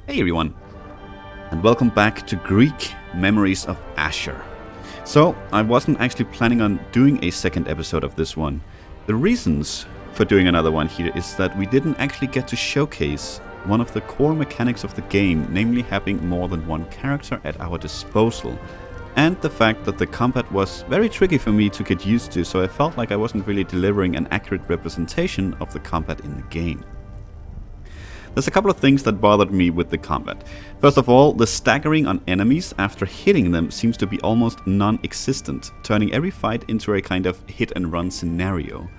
Hey everyone, and welcome back to Greek Memories of Azur. So, I wasn't actually planning on doing a second episode of this one. The reasons for doing another one here is that we didn't actually get to showcase one of the core mechanics of the game, namely having more than one character at our disposal. And the fact that the combat was very tricky for me to get used to, so I felt like I wasn't really delivering an accurate representation of the combat in the game. There's a couple of things that bothered me with the combat. First of all, the staggering on enemies after hitting them seems to be almost non-existent, turning every fight into a kind of hit-and-run scenario.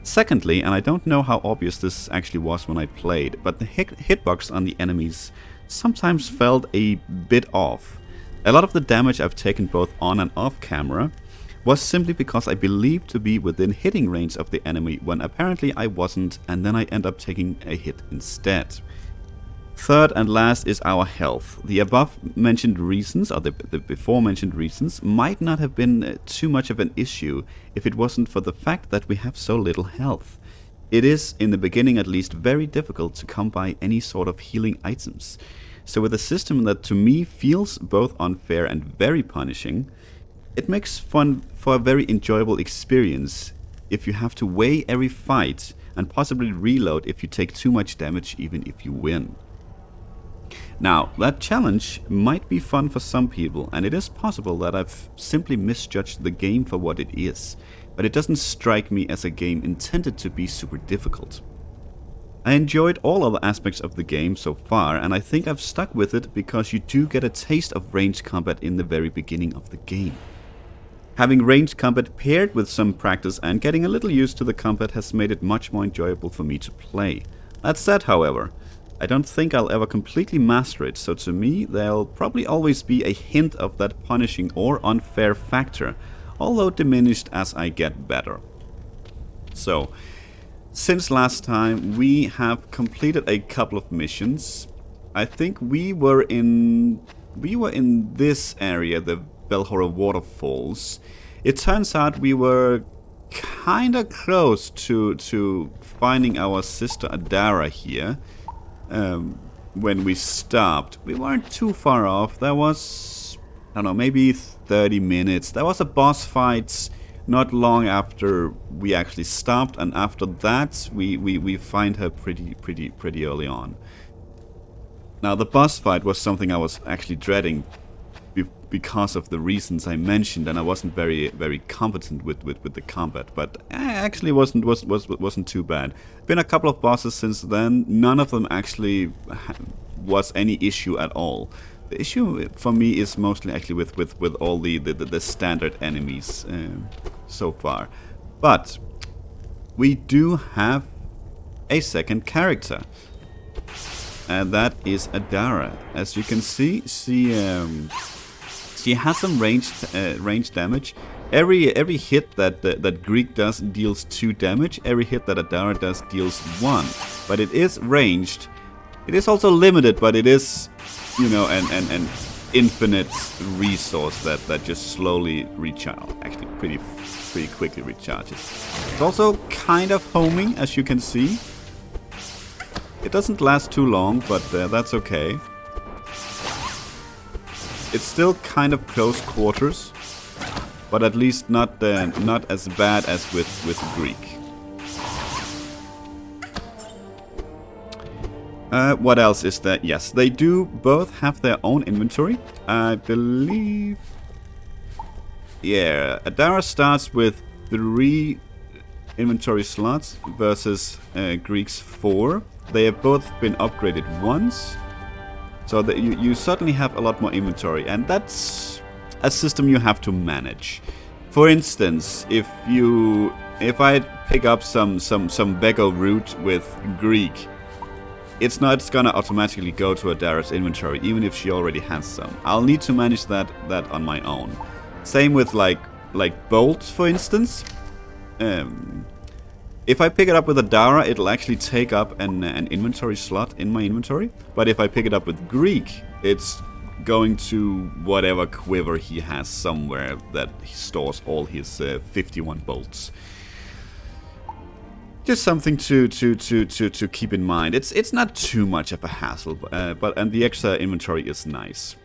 Secondly, and I don't know how obvious this actually was when I played, but the hitbox on the enemies sometimes felt a bit off. A lot of the damage I've taken both on and off camera was simply because I believed to be within hitting range of the enemy when apparently I wasn't, and then I end up taking a hit instead. Third and last is our health. The above mentioned reasons, or the before mentioned reasons, might not have been too much of an issue if it wasn't for the fact that we have so little health. It is, in the beginning at least, very difficult to come by any sort of healing items. So with a system that to me feels both unfair and very punishing, it makes fun for a very enjoyable experience if you have to weigh every fight and possibly reload if you take too much damage even if you win. Now, that challenge might be fun for some people, and it is possible that I've simply misjudged the game for what it is, but it doesn't strike me as a game intended to be super difficult. I enjoyed all other aspects of the game so far, and I think I've stuck with it because you do get a taste of ranged combat in the very beginning of the game. Having ranged combat paired with some practice and getting a little used to the combat has made it much more enjoyable for me to play. That said, however, I don't think I'll ever completely master it, so to me there'll probably always be a hint of that punishing or unfair factor, although diminished as I get better. So, since last time we have completed a couple of missions. I think we were in this area, the Belhora waterfalls. It turns out we were kinda close to finding our sister Adara here. When we stopped, we weren't too far off. There was, I don't know, maybe 30 minutes. There was a boss fight not long after we actually stopped, and after that we find her pretty early on. Now the boss fight was something I was actually dreading because of the reasons I mentioned, and I wasn't very competent with the combat, but actually wasn't too bad. Been a couple of bosses since then. None of them actually was any issue at all. The issue for me is mostly actually with all the standard enemies so far. But we do have a second character, and that is Adara. As you can see, she has some range damage. Every hit that Greak does deals 2 damage. Every hit that Adara does deals 1. But it is ranged. It is also limited, but it is, you know, an infinite resource that just slowly recharges. Actually, pretty quickly recharges. It's also kind of homing, as you can see. It doesn't last too long, but that's okay. It's still kind of close quarters, but at least not as bad as with Greak. What else is there? Yes, they do both have their own inventory. I believe... Yeah, Adara starts with 3 inventory slots versus Greek's 4. They have both been upgraded once, so that you certainly have a lot more inventory, and that's a system you have to manage. For instance, if I pick up some Vego root with Greek, it's not gonna automatically go to Adara's inventory, even if she already has some. I'll need to manage that on my own. Same with like bolts, for instance. If I pick it up with Adara, it'll actually take up an inventory slot in my inventory. But if I pick it up with Greak, it's going to whatever quiver he has somewhere that he stores all his 51 bolts. just something to keep in mind. It's not too much of a hassle, and the extra inventory is nice.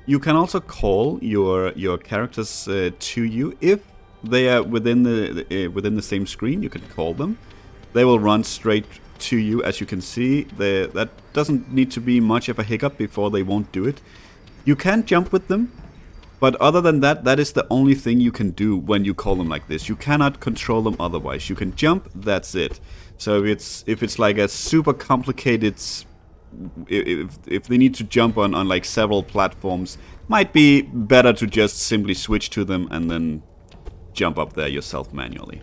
You can also call your characters to you if they are within the same screen. You can call them. They will run straight to you, as you can see. That doesn't need to be much of a hiccup before they won't do it. You can jump with them, but other than that, that is the only thing you can do when you call them like this. You cannot control them otherwise. You can jump, that's it. So if it's like a super complicated, if they need to jump on like several platforms, might be better to just simply switch to them and then jump up there yourself manually.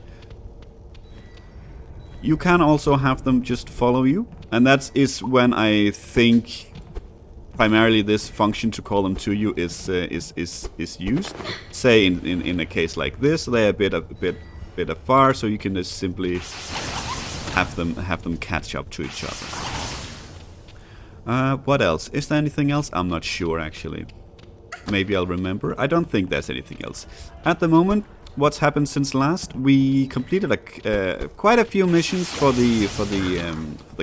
You can also have them just follow you, and that is when I think primarily this function to call them to you is used. Say in a case like this, they're a bit afar, so you can just simply have them catch up to each other. What else? Is there anything else? I'm not sure actually. Maybe I'll remember. I don't think there's anything else at the moment. What's happened since last? We completed quite a few missions for the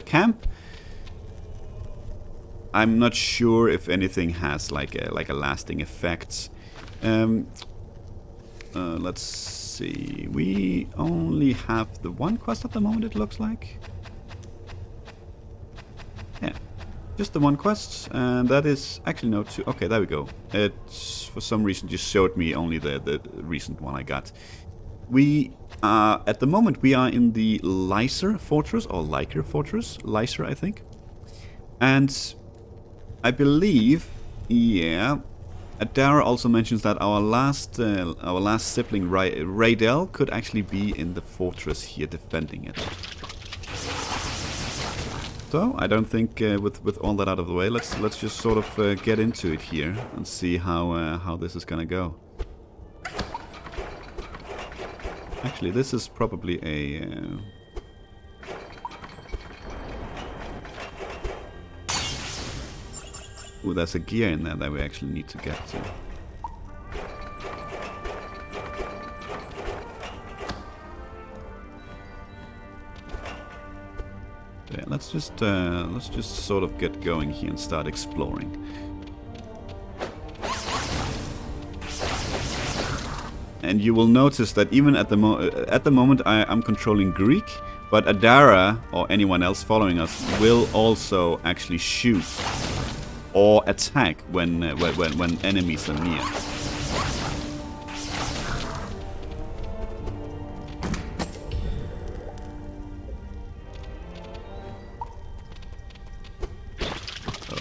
camp. I'm not sure if anything has like a lasting effect. Let's see. We only have the one quest at the moment. It looks like. Yeah, just the one quest, and that is actually no two. Okay, there we go. It's for some reason just showed me only the recent one I got. We are at the moment we are in the Lyser Fortress or Liker Fortress, Lyser I think, and I believe, yeah, Adara also mentions that our last sibling Raydel could actually be in the fortress here defending it. So I don't think with all that out of the way, let's just sort of get into it here and see how this is gonna go. Actually, this is probably a. Ooh, there's a gear in there that we actually need to get to. Yeah, let's just sort of get going here and start exploring. And you will notice that even at the moment I'm controlling Greek, but Adara or anyone else following us will also actually shoot or attack when enemies are near.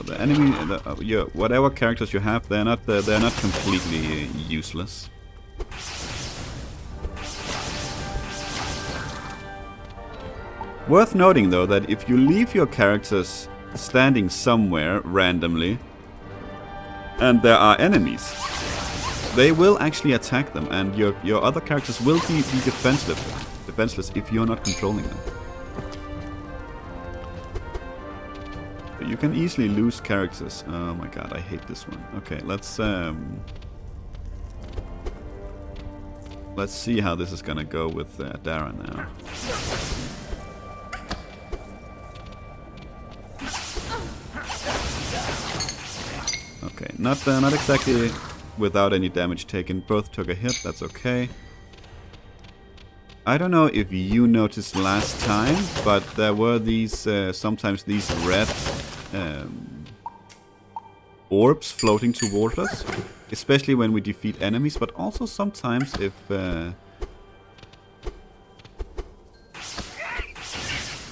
The enemy, whatever characters you have, they're not completely useless. Worth noting though that if you leave your characters standing somewhere randomly and there are enemies, they will actually attack them, and your other characters will be defenseless if you're not controlling them. You can easily lose characters. Oh my god, I hate this one. Okay, let's see how this is gonna go with Dara now. Okay, not exactly without any damage taken. Both took a hit. That's okay. I don't know if you noticed last time, but there were these sometimes these red orbs floating toward us, especially when we defeat enemies, but also sometimes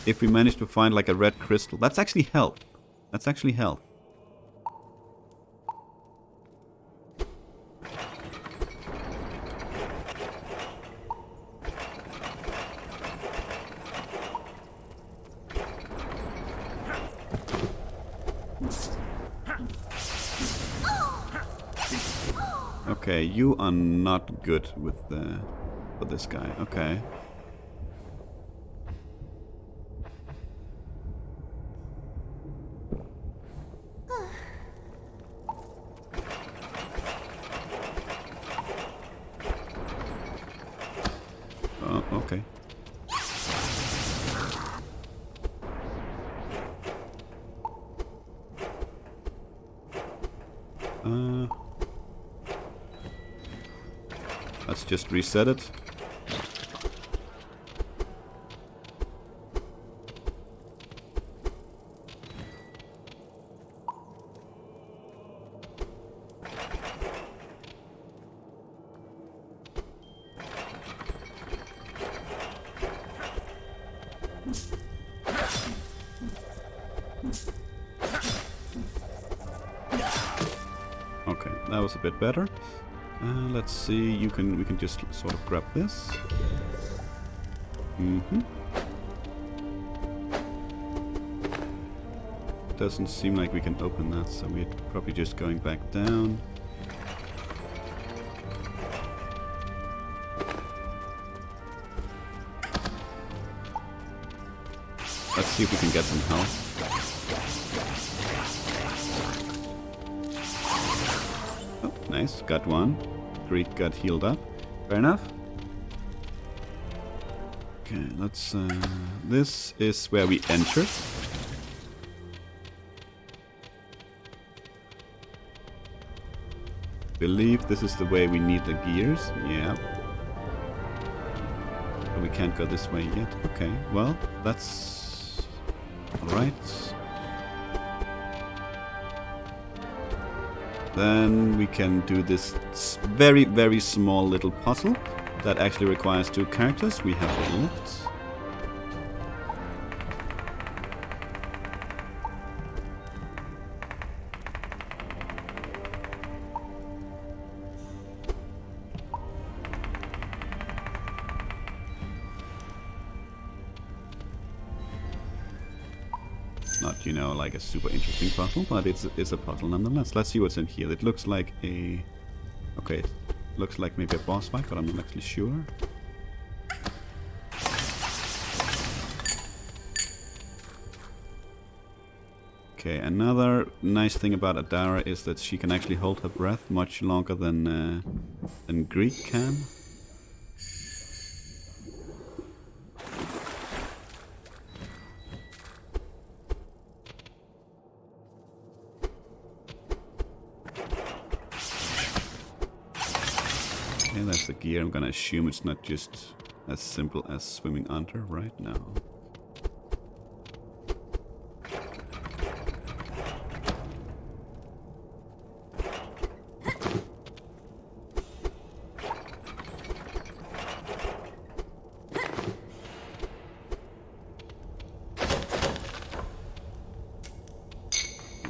if we manage to find like a red crystal. That's actually health. That's actually health. Okay, you are not good with this guy. Okay. Oh, okay. Let's just reset it. Okay, that was a bit better. Let's see. We can just sort of grab this. Doesn't seem like we can open that, so we're probably just going back down. Let's see if we can get some health. Oh, nice. Got one. Greek got healed up. Fair enough. Okay, let's... this is where we entered. Believe this is the way we need the gears. Yeah. But we can't go this way yet. Okay, well, that's... alright. Then we can do this very, very small little puzzle that actually requires 2 characters. We have the lifts. Not, you know, like a super interesting puzzle, but it's a puzzle nonetheless. Let's see what's in here. It looks like a... okay, looks like maybe a boss fight, but I'm not actually sure. Okay, another nice thing about Adara is that she can actually hold her breath much longer than Greek can. Okay, that's the gear. I'm gonna assume it's not just as simple as swimming under right now.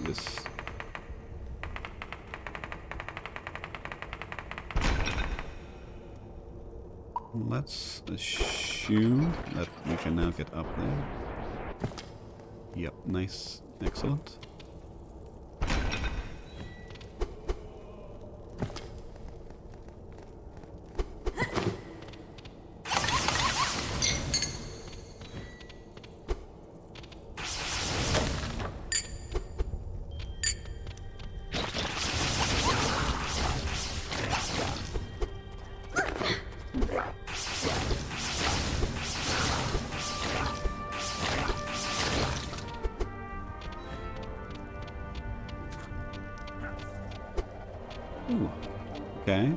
This. Let's assume that we can now get up there. Yep, nice, excellent. Ooh, okay.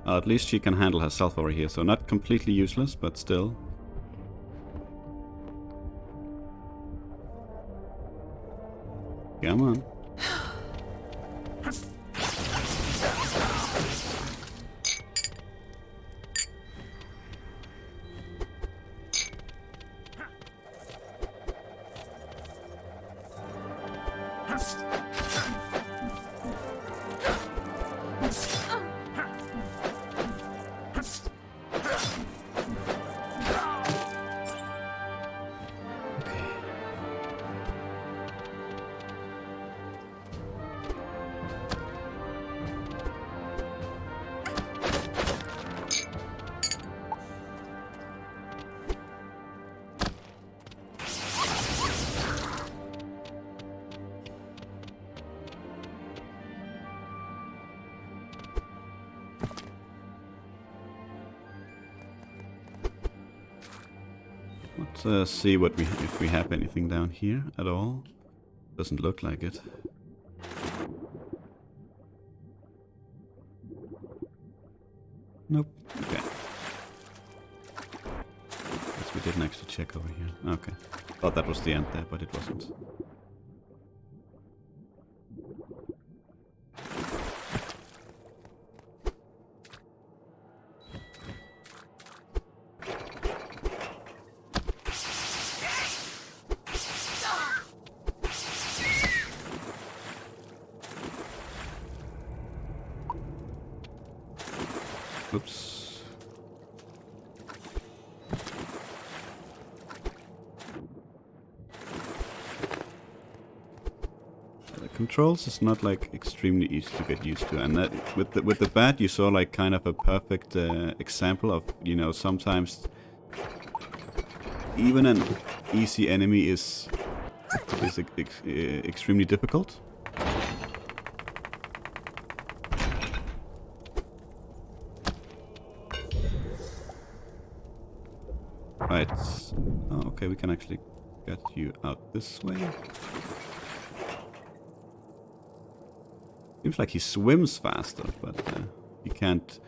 At least she can handle herself over here, so not completely useless, but still. Come on. Let's see what if we have anything down here at all. Doesn't look like it. Nope. Okay. Guess we didn't actually check over here. Okay. Thought that was the end there, but it wasn't. Oops. The controls is not like extremely easy to get used to, and that with the bat you saw like kind of a perfect example of, you know, sometimes even an easy enemy is extremely difficult. Right. Oh, okay, we can actually get you out this way. Seems like he swims faster, but he can't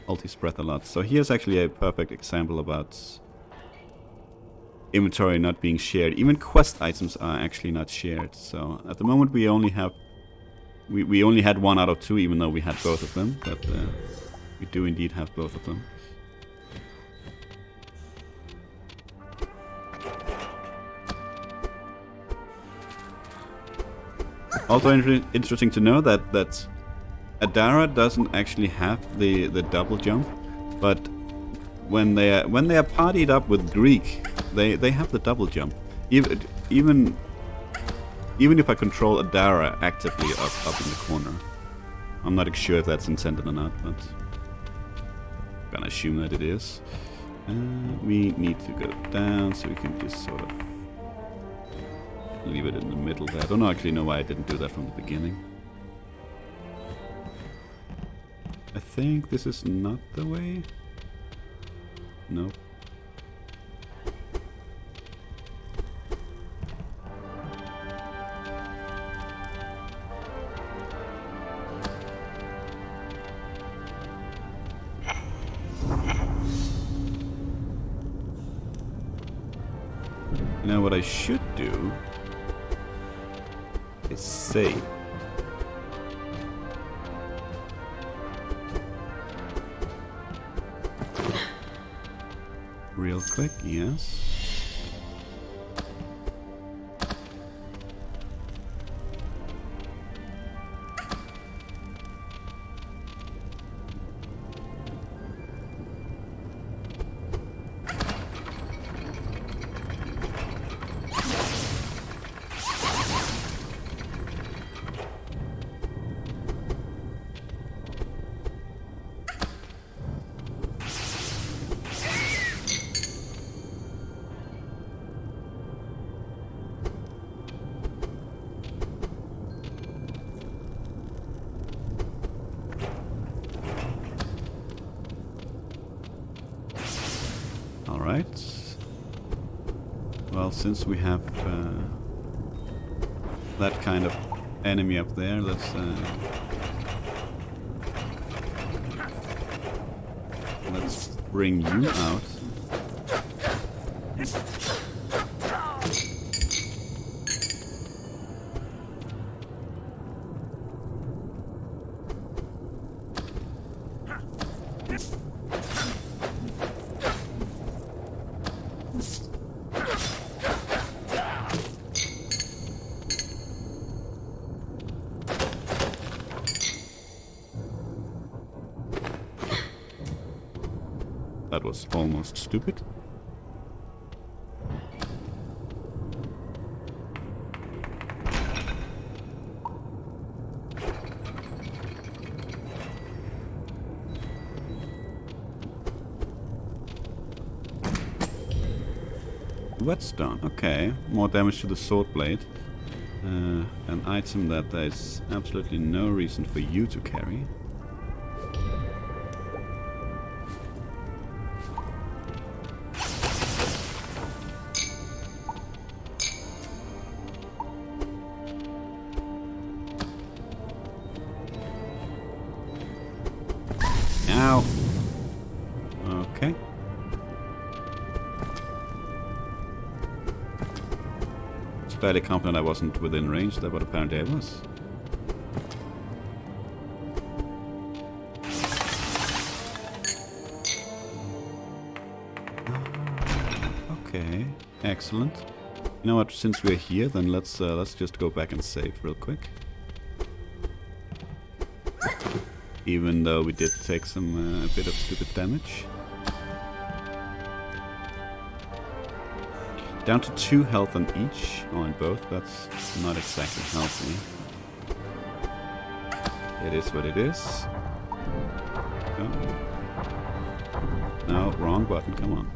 hold his breath a lot. So here's actually a perfect example about inventory not being shared. Even quest items are actually not shared. So at the moment we only have... We only had 1 out of 2, even though we had both of them. But we do indeed have both of them. Also interesting to know that Adara doesn't actually have the double jump, but when they are partied up with Greak, they have the double jump. Even if I control Adara actively up in the corner, I'm not sure if that's intended or not, but I'm gonna assume that it is. We need to go down so we can just sort of leave it in the middle there. I don't actually know why I didn't do that from the beginning. I think this is not the way. Nope. Now what I should do is save. Real quick, yes. Alright. Well, since we have that kind of enemy up there, let's bring you out. That was almost stupid. Whetstone, okay. More damage to the sword blade. An item that there is absolutely no reason for you to carry. Ow. Okay. It's fairly confident I wasn't within range there, but apparently I was. Okay, excellent. You know what? Since we're here, then let's just go back and save real quick. Even though we did take some a bit of stupid damage. Down to 2 health on each, or on both. That's not exactly healthy. It is what it is. Go. No, wrong button. Come on.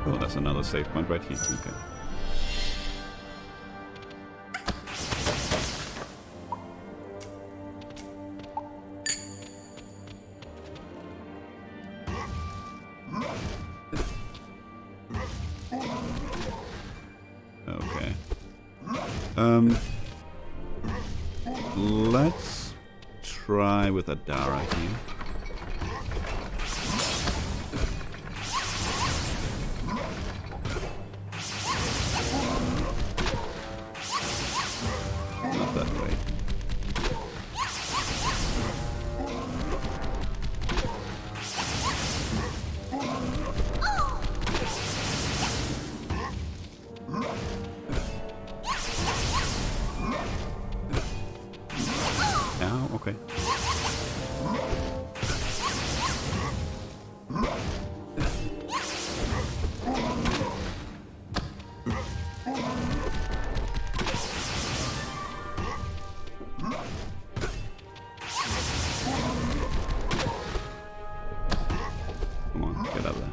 Oh, that's another save point right here. Okay. Okay. Let's try with Adara here. Not that way. Ow, okay. Come on, get out of there.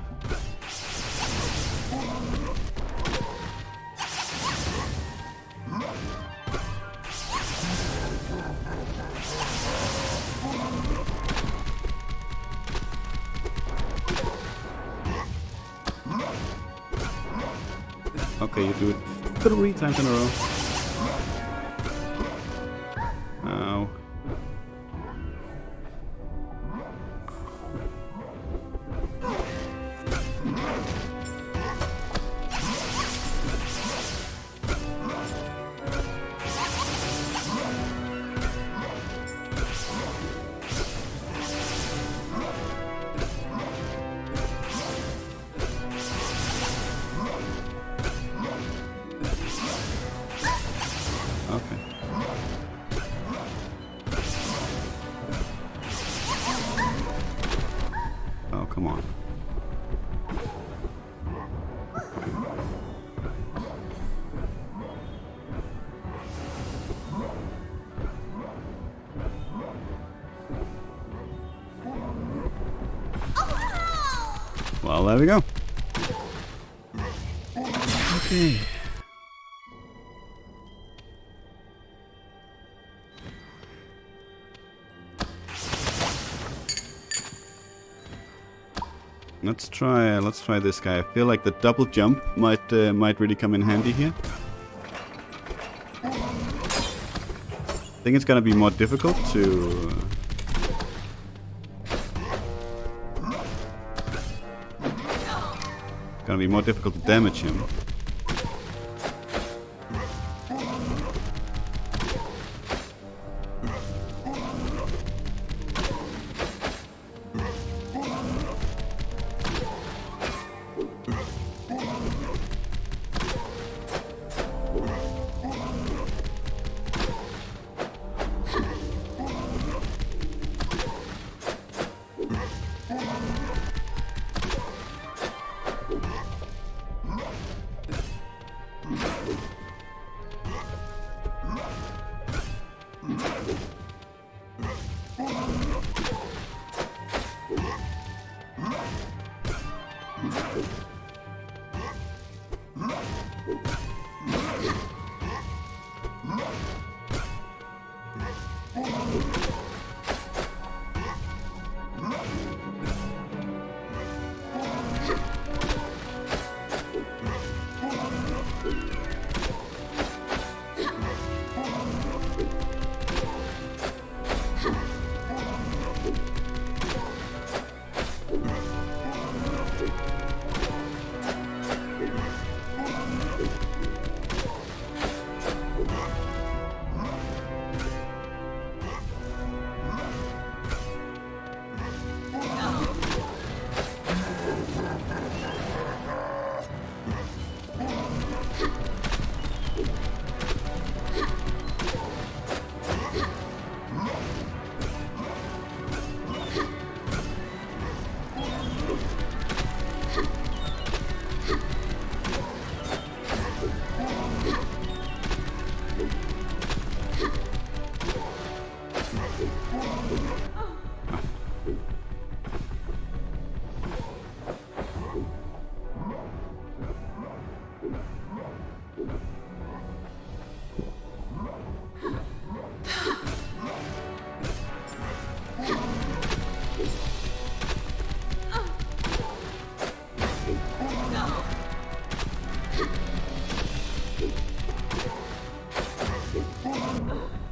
Okay, you do it 3 times in a row. Ow. Okay. Oh, come on. Well, there we go. Okay. Let's try this guy. I feel like the double jump might really come in handy here. I think it's gonna be more difficult to damage him.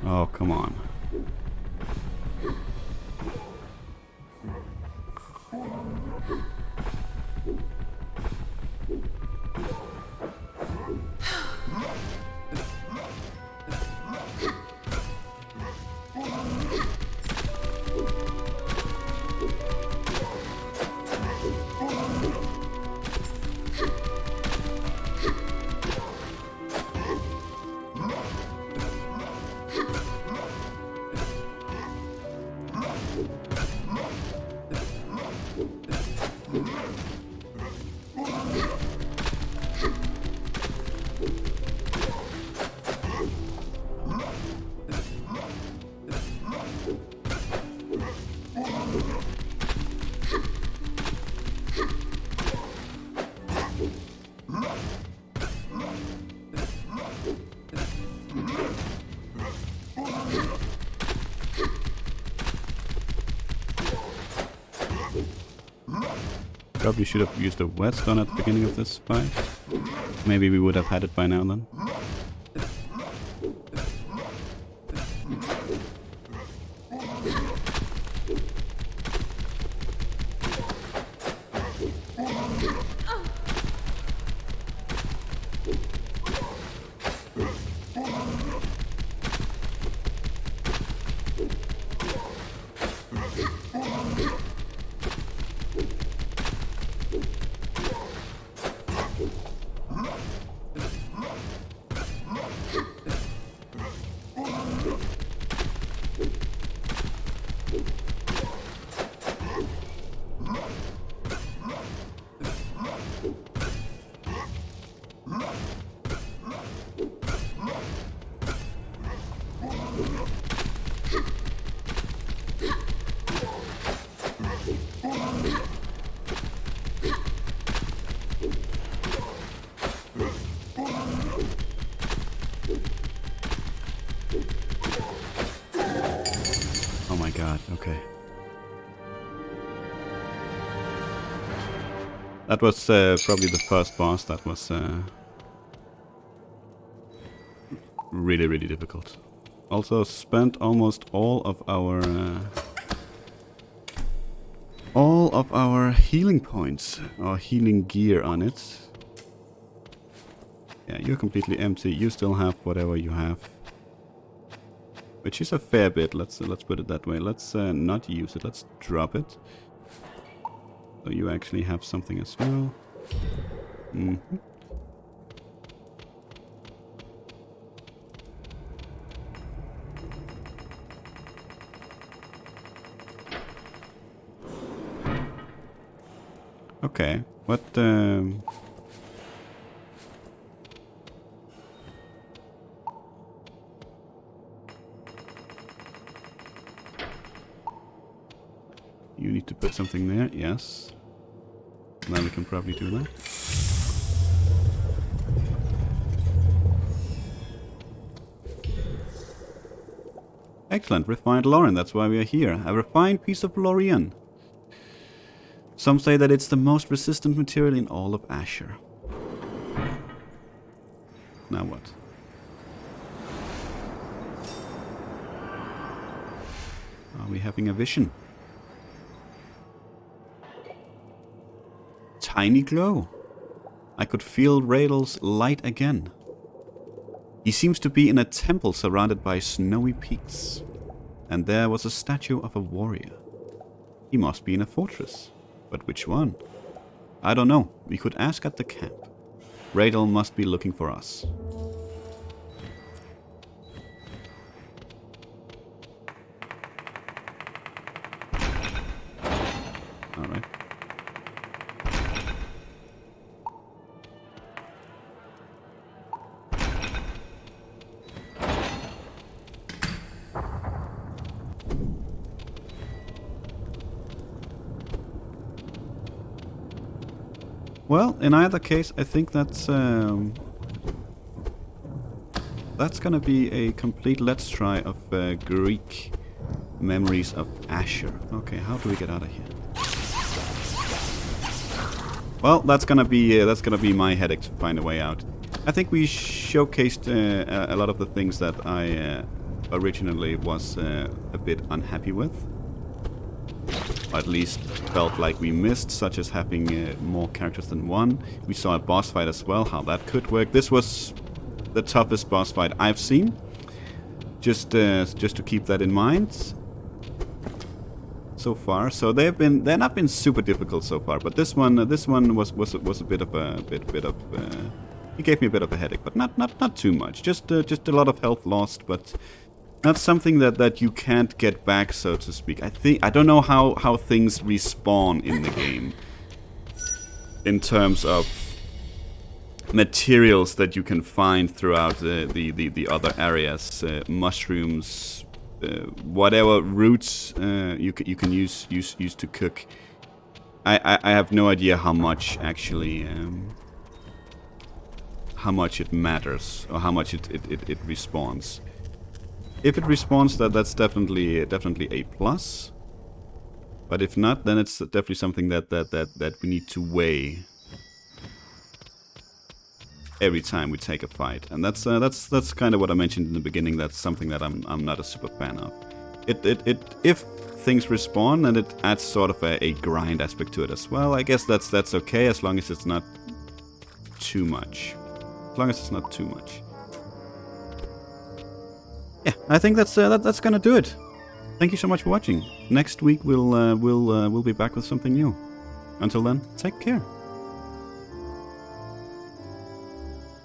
Oh, come on. Probably should have used a whetstone at the beginning of this fight. Maybe we would have had it by now then. Oh my god, okay. That was probably the first boss that was really, really difficult. Also spent almost all of our healing points, or healing gear on it. Yeah, you're completely empty. You still have whatever you have. Which is a fair bit, let's put it that way. Let's not use it, let's drop it. So you actually have something as well. Mm-hmm. Okay, what you need to put something there, yes. Then we can probably do that. Excellent, refined Lorian, that's why we are here. A refined piece of Lorian. Some say that it's the most resistant material in all of Azur. Now what? Are we having a vision? Tiny glow. I could feel Radal's light again. He seems to be in a temple surrounded by snowy peaks. And there was a statue of a warrior. He must be in a fortress. But which one? I don't know. We could ask at the camp. Radal must be looking for us. Alright. Well, in either case, I think that's that's gonna be a complete let's try of Greek Memories of Azur. Okay, how do we get out of here? Well, that's gonna be my headache to find a way out. I think we showcased a lot of the things that I originally was a bit unhappy with. Or at least felt like we missed, such as having more characters than one. We saw a boss fight as well, how that could work. This was the toughest boss fight I've seen. Just to keep that in mind. So far, so they've not been super difficult so far, but this one was a bit of it gave me a bit of a headache, but not too much. Just a lot of health lost, but not something that you can't get back, so to speak. I don't know how things respawn in the game in terms of materials that you can find throughout the other areas, mushrooms. Whatever roots you can use to cook. I have no idea how much actually how much it matters or how much it respawns. If it respawns, that's definitely a plus. But if not, then it's definitely something that we need to weigh every time we take a fight, and that's kind of what I mentioned in the beginning. That's something that I'm not a super fan of. If things respawn, and it adds sort of a grind aspect to it as well. I guess that's okay as long as it's not too much. As long as it's not too much. Yeah, I think that's gonna do it. Thank you so much for watching. Next week we'll be back with something new. Until then, take care.